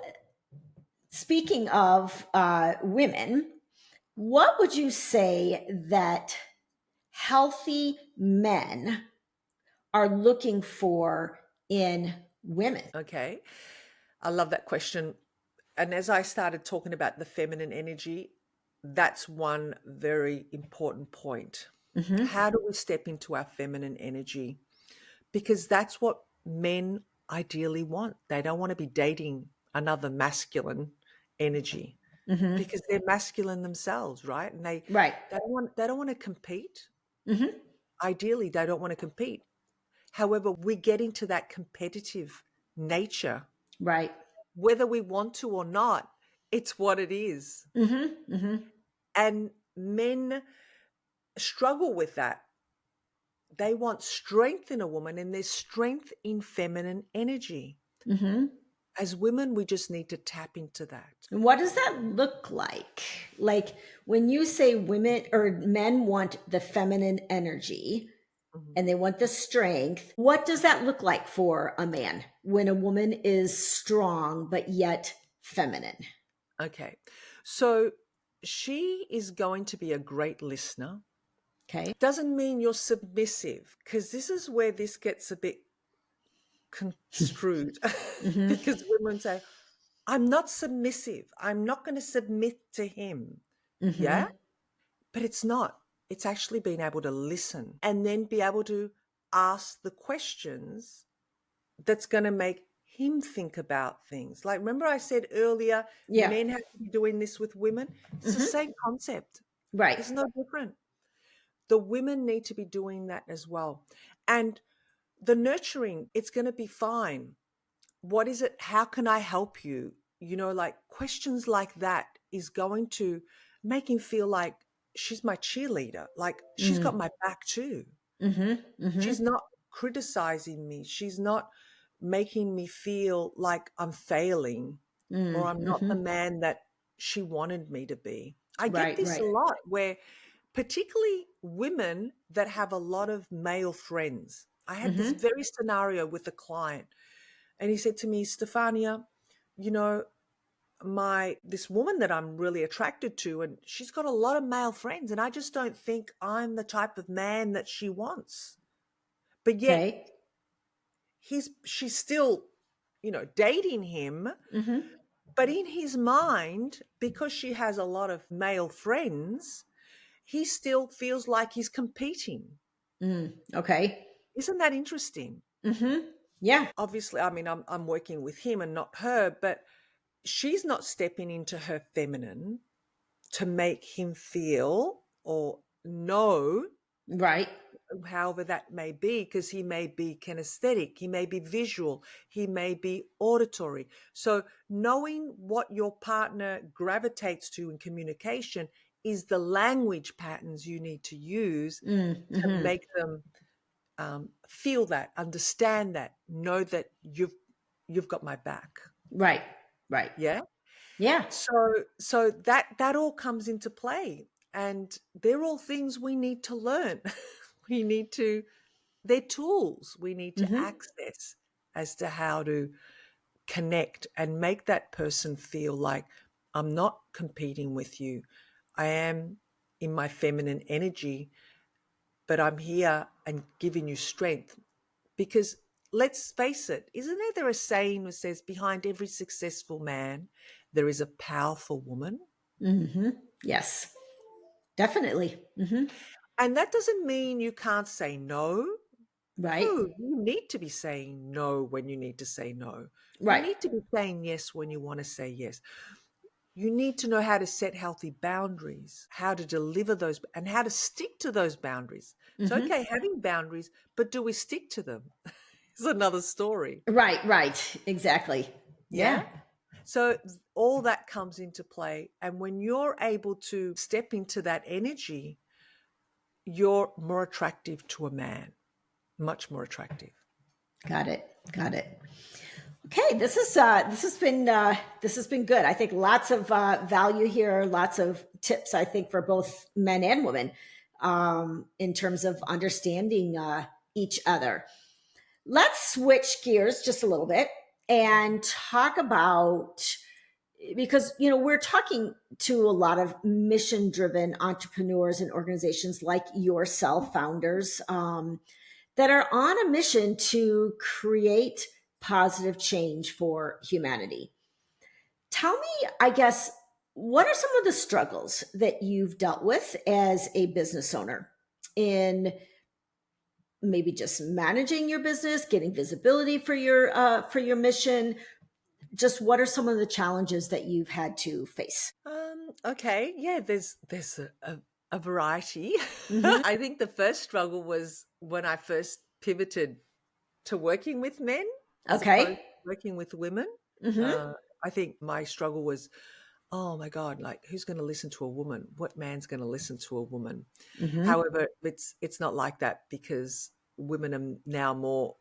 Speaker 1: speaking of women, what would you say that healthy men are looking for in women?
Speaker 2: Okay. I love that question. And as I started talking about the feminine energy, that's one very important point.
Speaker 1: Mm-hmm.
Speaker 2: How do we step into our feminine energy? Because that's what men ideally want. They don't want to be dating another masculine energy,
Speaker 1: Mm-hmm.
Speaker 2: because they're masculine themselves, right? And
Speaker 1: Right.
Speaker 2: they don't want to compete.
Speaker 1: Mm-hmm.
Speaker 2: Ideally, they don't want to compete. However, we get into that competitive nature,
Speaker 1: Right.
Speaker 2: whether we want to or not. It's what it is.
Speaker 1: Mm-hmm. Mm-hmm.
Speaker 2: And men struggle with that. They want strength in a woman, and there's strength in feminine energy.
Speaker 1: Mm-hmm.
Speaker 2: As women, we just need to tap into that.
Speaker 1: And what does that look like? Like when you say women or men want the feminine energy
Speaker 2: Mhm.
Speaker 1: and they want the strength, what does that look like for a man when a woman is strong but yet feminine?
Speaker 2: Okay. So she is going to be a great listener.
Speaker 1: Okay.
Speaker 2: Doesn't mean you're submissive, because this is where this gets a bit construed.
Speaker 1: Mm-hmm.
Speaker 2: Because women say, I'm not submissive. I'm not going to submit to him. Yeah.
Speaker 1: Mm-hmm.
Speaker 2: But it's not. It's actually being able to listen and then be able to ask the questions that's going to make him think about things. Like, remember I said earlier,
Speaker 1: Yeah.
Speaker 2: men have to be doing this with women? It's the
Speaker 1: Mm-hmm.
Speaker 2: same concept.
Speaker 1: Right.
Speaker 2: It's no different. The women need to be doing that as well. And the nurturing, it's going to be fine. What is it? How can I help you? like questions like that is going to make him feel like she's my cheerleader, like she's got
Speaker 1: Mm.
Speaker 2: my back too.
Speaker 1: Mhm.
Speaker 2: She's
Speaker 1: Mhm.
Speaker 2: not criticizing me. She's not making me feel like I'm failing or
Speaker 1: Mm.
Speaker 2: I'm not the
Speaker 1: Mhm.
Speaker 2: man that she wanted me to be. I get
Speaker 1: Right,
Speaker 2: this a
Speaker 1: right.
Speaker 2: lot where, particularly women that have a lot of male friends. I had this
Speaker 1: Mhm.
Speaker 2: very scenario with a client, and he said to me, Stefania, you know, this woman that I'm really attracted to, and she's got a lot of male friends, and I just don't think I'm the type of man that she wants. But yet
Speaker 1: Okay.
Speaker 2: she's still, dating him,
Speaker 1: Mhm.
Speaker 2: but in his mind, because she has a lot of male friends, he still feels like he's competing.
Speaker 1: Okay.
Speaker 2: Isn't that interesting?
Speaker 1: Mhm. Yeah.
Speaker 2: Obviously, I mean, I'm working with him and not her, but she's not stepping into her feminine to make him feel or know,
Speaker 1: Right.
Speaker 2: however that may be, because he may be kinesthetic, he may be visual, he may be auditory. So knowing what your partner gravitates to in communication is the language patterns you need to use to
Speaker 1: Mhm.
Speaker 2: make them feel that, understand that, know that you've got my back.
Speaker 1: Right. Right.
Speaker 2: Yeah.
Speaker 1: Yeah.
Speaker 2: So that all comes into play, and they're all things we need to learn. we need to They're tools we need to
Speaker 1: Mhm.
Speaker 2: access as to how to connect and make that person feel like I'm not competing with you. I am in my feminine energy, but I'm here and giving you strength. Because let's face it, isn't there a saying that says behind every successful man, there is a powerful woman?
Speaker 1: Mhm. Yes. Definitely. Mhm.
Speaker 2: And that doesn't mean you can't say no.
Speaker 1: Right.
Speaker 2: No, you need to be saying no when you need to say no. You
Speaker 1: Right.
Speaker 2: need to be saying yes when you want to say yes. You need to know how to set healthy boundaries, how to deliver those, and how to stick to those boundaries. It's
Speaker 1: Mhm.
Speaker 2: okay having boundaries, but do we stick to them? It's another story.
Speaker 1: Right, right. Exactly.
Speaker 2: Yeah.
Speaker 1: Yeah.
Speaker 2: So all that comes into play. And when you're able to step into that energy, you're more attractive to a man, much more attractive.
Speaker 1: Got it. Got it. Okay, this has been good. I think lots of value here, lots of tips. I think for both men and women in terms of understanding each other. Let's switch gears just a little bit and talk about, because we're talking to a lot of mission driven entrepreneurs and organizations like yourself, founders, that are on a mission to create positive change for humanity. Tell me, I guess, what are some of the struggles that you've dealt with as a business owner in maybe just managing your business, getting visibility for your mission? Just what are some of the challenges that you've had to face?
Speaker 2: Okay, yeah, there's a variety.
Speaker 1: Hmm.
Speaker 2: I think the first struggle was when I first pivoted to working with men as opposed
Speaker 1: Okay.
Speaker 2: to working with women.
Speaker 1: Hmm.
Speaker 2: Uh, I think my struggle was, oh my God, like who's going to listen to a woman? What man's going to listen to a woman?
Speaker 1: Hmm.
Speaker 2: However, it's not like that because women are now more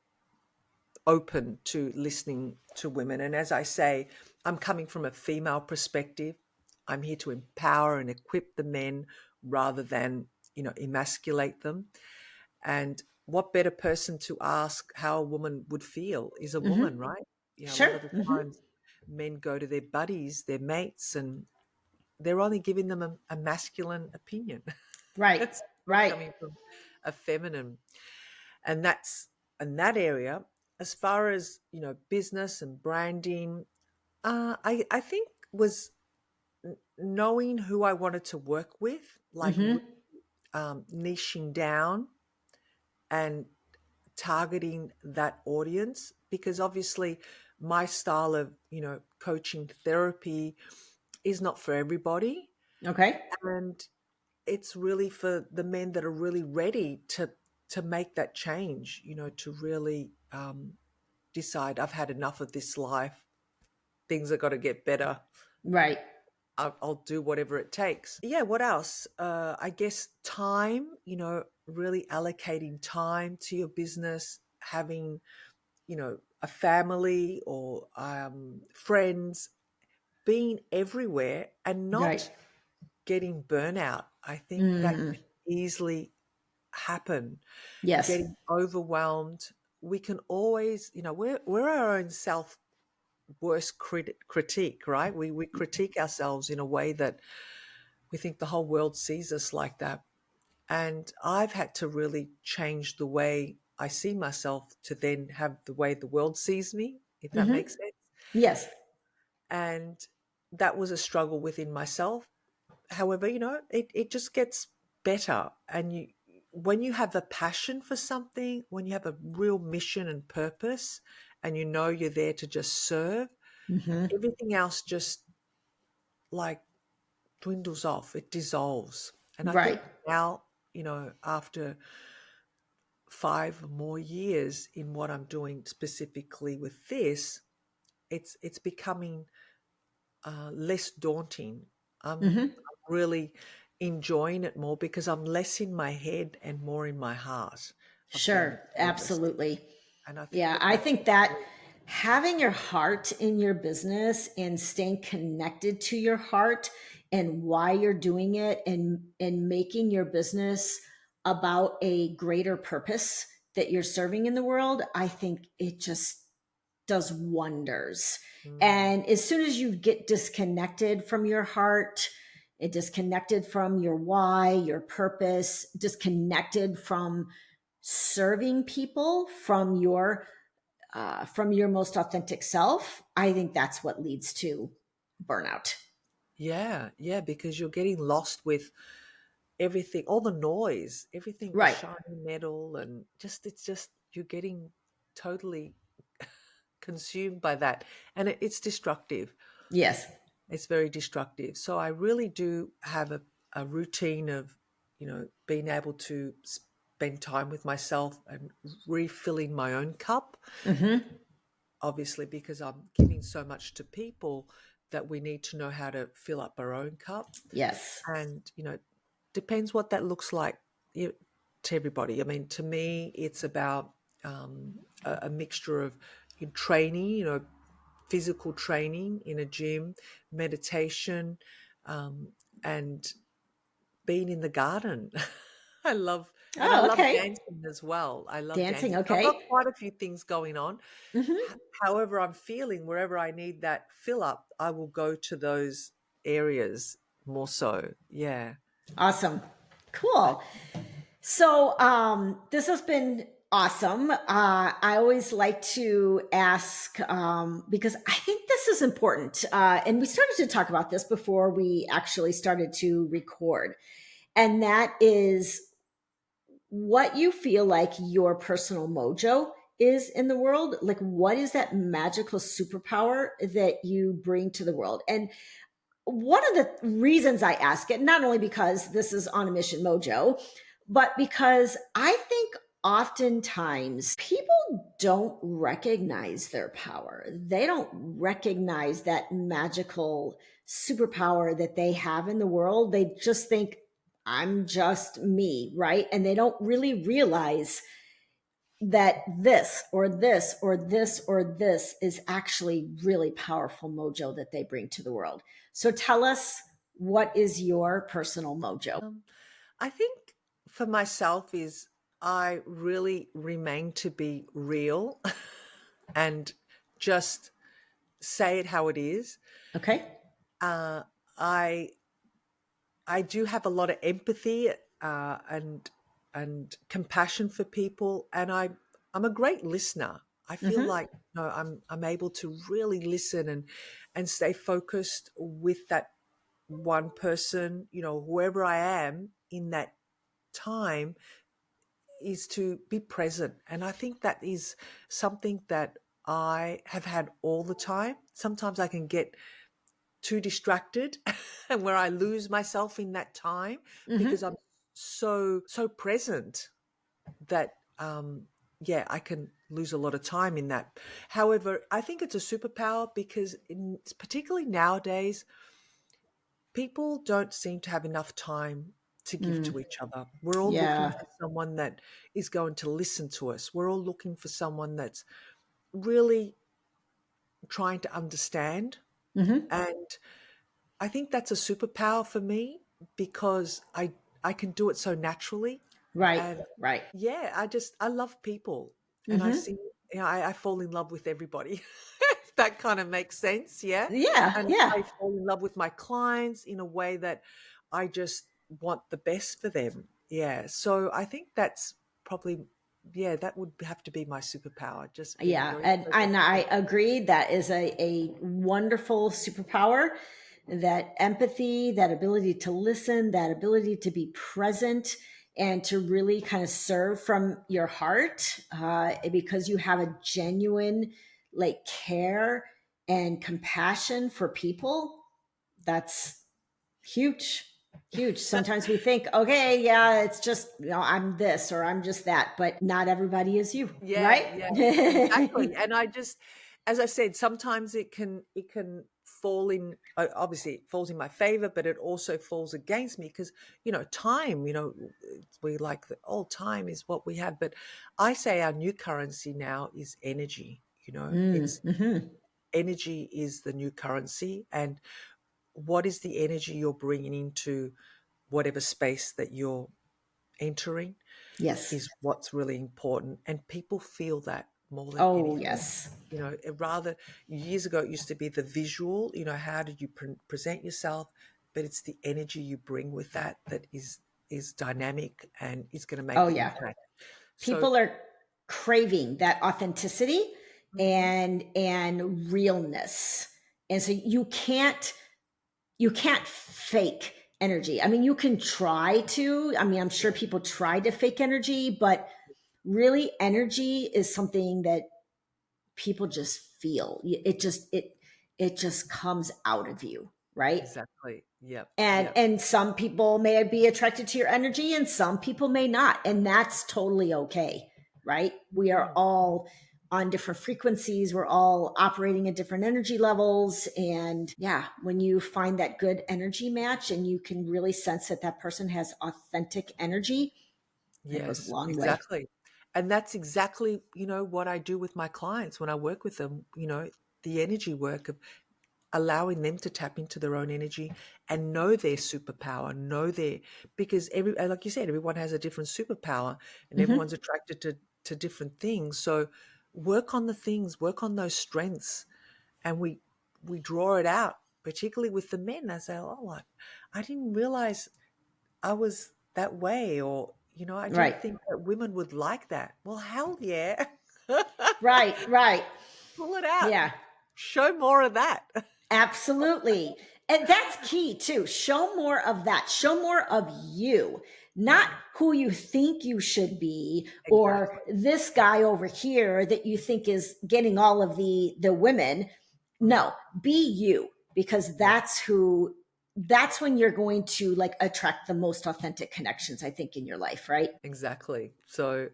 Speaker 2: open to listening to women. And as I say, I'm coming from a female perspective. I'm here to empower and equip the men rather than, emasculate them. And what better person to ask how a woman would feel is a
Speaker 1: Hmm.
Speaker 2: woman, right? A lot
Speaker 1: Sure.
Speaker 2: of the
Speaker 1: Hmm.
Speaker 2: times men go to their buddies, their mates, and they're only giving them a masculine opinion.
Speaker 1: Right.
Speaker 2: It's not
Speaker 1: Right.
Speaker 2: coming from a feminine. And that's in that area. As far as, business and branding, I think was knowing who I wanted to work with, like
Speaker 1: Hmm.
Speaker 2: niching down and targeting that audience, because obviously my style of, coaching therapy is not for everybody.
Speaker 1: Okay.
Speaker 2: And it's really for the men that are really ready to make that change, to really decide I've had enough of this life. things are going to get better.
Speaker 1: Right.
Speaker 2: I'll do whatever it takes. Yeah, what else? I guess time, really allocating time to your business, having, a family or friends, being everywhere and
Speaker 1: Right.
Speaker 2: not getting burnout. I think that
Speaker 1: Mm.
Speaker 2: can easily happen,
Speaker 1: Yes.
Speaker 2: getting overwhelmed. We can always, we're our own self worst critique, right? We critique ourselves in a way that we think the whole world sees us like that. And I've had to really change the way I see myself to then have the way the world sees me, if that
Speaker 1: Hmm.
Speaker 2: makes sense.
Speaker 1: Yes.
Speaker 2: And that was a struggle within myself. However, it just gets better. And when you have a passion for something, when you have a real mission and purpose, and you're there to just serve,
Speaker 1: Hmm.
Speaker 2: everything else just like dwindles off, it dissolves. And I
Speaker 1: Right.
Speaker 2: think now, after 5 more years in what I'm doing specifically with this, it's becoming less daunting.
Speaker 1: Hmm.
Speaker 2: I'm really enjoying it more because I'm less in my head and more in my heart of being
Speaker 1: Sure.
Speaker 2: of service.
Speaker 1: Absolutely.
Speaker 2: And I think
Speaker 1: Yeah.
Speaker 2: that
Speaker 1: I
Speaker 2: that's
Speaker 1: think that
Speaker 2: really,
Speaker 1: having your heart in your business and staying connected to your heart and why you're doing it, and making your business about a greater purpose that you're serving in the world, I think it just does wonders.
Speaker 2: mm,
Speaker 1: And as soon as you get disconnected from your heart, it disconnected from your why, your purpose, disconnected from serving people from your most authentic self, I think that's what leads to burnout.
Speaker 2: yeah, because you're getting lost with everything, all the noise, everything, the
Speaker 1: Right.
Speaker 2: shiny metal, and it's just you're getting totally consumed by that, and it's destructive.
Speaker 1: Yes.
Speaker 2: It's very destructive. So I really do have a routine of, being able to spend time with myself and refilling my own cup,
Speaker 1: Hmm.
Speaker 2: obviously, because I'm giving so much to people that we need to know how to fill up our own cup.
Speaker 1: Yes.
Speaker 2: And, depends what that looks like, to everybody. I mean, to me, it's about a mixture of training, physical training in a gym, meditation, and being in the garden. I love, and I
Speaker 1: Oh,
Speaker 2: love
Speaker 1: okay.
Speaker 2: dancing as well. I love
Speaker 1: Dancing.
Speaker 2: dancing. So I've got
Speaker 1: Okay.
Speaker 2: quite a few things going on.
Speaker 1: Hmm.
Speaker 2: However, I'm feeling wherever I need that fill up, I will go to those areas more so. Yeah.
Speaker 1: Awesome.
Speaker 2: I,
Speaker 1: Cool. So, this has been awesome. I always like to ask, because I think this is important. And we started to talk about this before we actually started to record. And that is what you feel like your personal mojo is in the world. Like, what is that magical superpower that you bring to the world? And one of the reasons I ask it, not only because this is on a mission mojo, but because I think oftentimes people don't recognize their power. They don't recognize that magical superpower that they have in the world. They just think, I'm just me, right? And they don't really realize that this or this or this or this is actually really powerful mojo that they bring to the world. So tell us, what is your personal mojo?
Speaker 2: um, I think for myself is I really remain to be real and just say it how it is.
Speaker 1: Okay.
Speaker 2: Uh, I I do have a lot of empathy and compassion for people, and I'm a great listener. I feel
Speaker 1: Mm-hmm.
Speaker 2: like I'm able to really listen and stay focused with that one person, whoever I am in that time, is to be present. And I think that is something that I have had all the time. Sometimes I can get too distracted and where I lose myself in that time because
Speaker 1: Mm-hmm.
Speaker 2: I'm so present that yeah, I can lose a lot of time in that. However, I think it's a superpower because particularly nowadays, people don't seem to have enough time to give
Speaker 1: Mm,
Speaker 2: to each other. We're all looking
Speaker 1: yeah.
Speaker 2: for someone that is going to listen to us. We're all looking for someone that's really trying to understand.
Speaker 1: Hmm.
Speaker 2: And I think that's a superpower for me because I can do it so naturally.
Speaker 1: Right.
Speaker 2: And
Speaker 1: Right.
Speaker 2: yeah, I love people, and I
Speaker 1: Hmm.
Speaker 2: see, I fall in love with everybody. If that kind of makes sense, yeah.
Speaker 1: Yeah.
Speaker 2: And
Speaker 1: Yeah.
Speaker 2: I fall in love with my clients in a way that I just want the best for them. Yeah. So I think that's probably, yeah, that would have to be my superpower, just being
Speaker 1: Yeah,
Speaker 2: very
Speaker 1: and
Speaker 2: present with
Speaker 1: I
Speaker 2: everybody.
Speaker 1: agree. That is a wonderful superpower. That empathy, that ability to listen, that ability to be present, and to really kind of serve from your heart, because you have a genuine like care and compassion for people. That's huge. Huge. Sometimes we think, okay, yeah, it's just, I'm this or I'm just that, but not everybody is you,
Speaker 2: Yeah,
Speaker 1: right?
Speaker 2: yeah, exactly. And I just, as I said, sometimes it can fall in. Obviously, it falls in my favor, but it also falls against me because time. We like the old time is what we have, but I say our new currency now is energy.
Speaker 1: Mm,
Speaker 2: It's
Speaker 1: hmm.
Speaker 2: energy is the new currency, and what is the energy you're bringing into whatever space that you're entering
Speaker 1: Yes.
Speaker 2: is what's really important, and people feel that more than
Speaker 1: Oh,
Speaker 2: anything.
Speaker 1: yes.
Speaker 2: Rather, years ago it used to be the visual, how did you present yourself, but it's the energy you bring with that is dynamic and is going to make
Speaker 1: Oh,
Speaker 2: the
Speaker 1: yeah.
Speaker 2: impact. So
Speaker 1: People are craving that authenticity
Speaker 2: mhm,
Speaker 1: and realness. And so you can't fake energy. I mean, you can try to. I mean, I'm sure people try to fake energy, but really energy is something that people just feel. It just comes out of you, right?
Speaker 2: exactly, yep,
Speaker 1: and
Speaker 2: yep,
Speaker 1: and some people may be attracted to your energy and some people may not, and that's totally okay, right? We are
Speaker 2: mhm,
Speaker 1: all on different frequencies, we're all operating at different energy levels, and yeah, when you find that good energy match and you can really sense that that person has authentic energy, that goes a
Speaker 2: yes,
Speaker 1: long way.
Speaker 2: exactly. And that's exactly what I do with my clients when I work with them. The energy work of allowing them to tap into their own energy and know their superpower, because like you said, everyone has a different superpower and
Speaker 1: Hmm.
Speaker 2: everyone's attracted to different things. So work on those strengths, and we draw it out, particularly with the men. I say, oh, I didn't realize I was that way, or I didn't
Speaker 1: Right.
Speaker 2: think that women would like that. Well, hell yeah.
Speaker 1: Right. Right.
Speaker 2: Pull it out.
Speaker 1: Yeah.
Speaker 2: Show more of that.
Speaker 1: Absolutely. And that's key too. Show more of that. Show more of you, not who you think you should be, or
Speaker 2: Exactly.
Speaker 1: this guy over here that you think is getting all of the women.
Speaker 2: Mm.
Speaker 1: No, be you, because
Speaker 2: Yeah,
Speaker 1: that's when you're going to like attract the most authentic connections, I think, in your life, right?
Speaker 2: exactly. So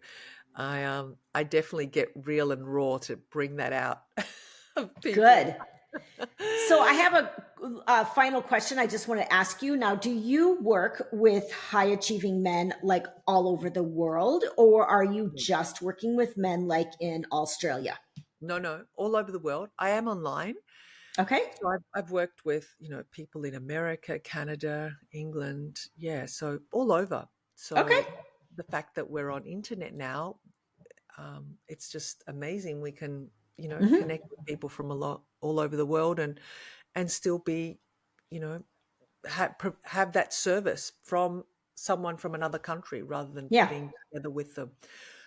Speaker 2: I definitely get real and raw to bring that out of people.
Speaker 1: Good. So I have a final question I just want to ask you. Now, do you work with high achieving men like all over the world, or are you just working with men like in Australia?
Speaker 2: No, no, all over the world. I am online.
Speaker 1: Okay.
Speaker 2: So I've worked with, people in America, Canada, England. Yeah, so all over.
Speaker 1: Okay.
Speaker 2: So the fact that we're on internet now, it's just amazing. We can,
Speaker 1: Hmm.
Speaker 2: connect with people from a lot all over the world, and still be, you know, have that service from someone from another country rather than
Speaker 1: Yeah.
Speaker 2: being together with them.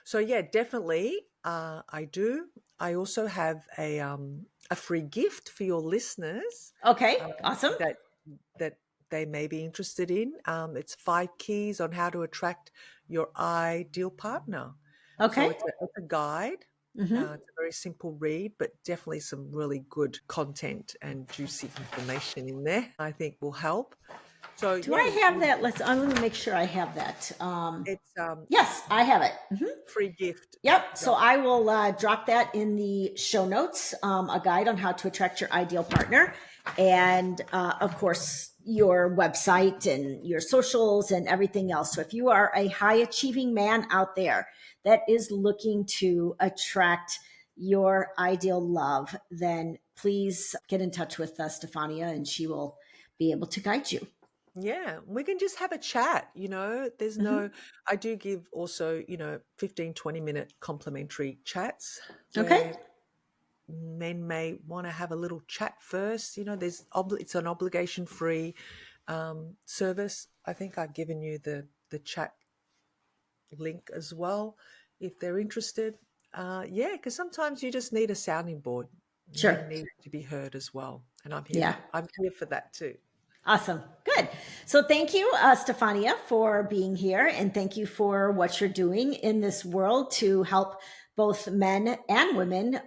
Speaker 2: So yeah, definitely, I do. I also have a free gift for your listeners,
Speaker 1: Okay.
Speaker 2: uh,
Speaker 1: Awesome.
Speaker 2: that that they may be interested in. It's 5 keys on how to attract your ideal partner. So
Speaker 1: Okay.
Speaker 2: it's a guide.
Speaker 1: Hmm.
Speaker 2: It's a very simple read, but definitely some really good content and juicy information in there. I think will help. So
Speaker 1: Do
Speaker 2: yeah,
Speaker 1: I have that? I'm going to make sure I have that.
Speaker 2: it's
Speaker 1: Yes, I have it.
Speaker 2: free gift.
Speaker 1: Yep. So
Speaker 2: So
Speaker 1: I will drop that in the show notes, a guide on how to attract your ideal partner. And of course, your website and your socials and everything else. So if you are a high achieving man out there that is looking to attract your ideal love, then please get in touch with Stefania and she will be able to guide you.
Speaker 2: yeah, we can just have a chat, There's
Speaker 1: Mhm.
Speaker 2: no I do give also, 15, 20-minute complimentary chats
Speaker 1: Okay.
Speaker 2: where men may want to have a little chat first. It's an obligation free service. I think I've given you the chat link as well if they're interested. Yeah, because sometimes you just need a sounding board. Men
Speaker 1: Sure.
Speaker 2: need to be heard as well, and
Speaker 1: Yeah.
Speaker 2: I'm here for that too.
Speaker 1: Awesome. Good. So thank you, Stefania, for being here. And thank you for what you're doing in this world to help both men and women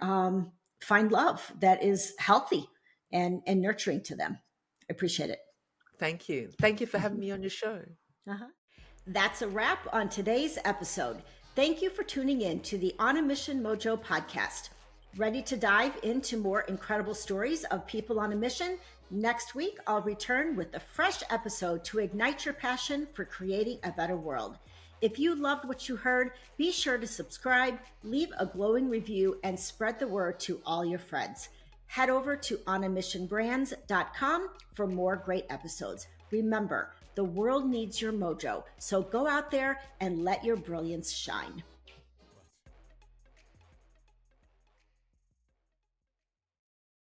Speaker 1: find love that is healthy and nurturing to them. I appreciate it.
Speaker 2: Thank you for having me on your show.
Speaker 1: Uh-huh. That's a wrap on today's episode. Thank you for tuning in to the On a Mission Mojo podcast. Ready to dive into more incredible stories of people on a mission? Next week, I'll return with a fresh episode to ignite your passion for creating a better world. If you loved what you heard, be sure to subscribe, leave a glowing review, and spread the word to all your friends. Head over to onamissionbrands.com for more great episodes. Remember, the world needs your mojo, so go out there and let your brilliance shine.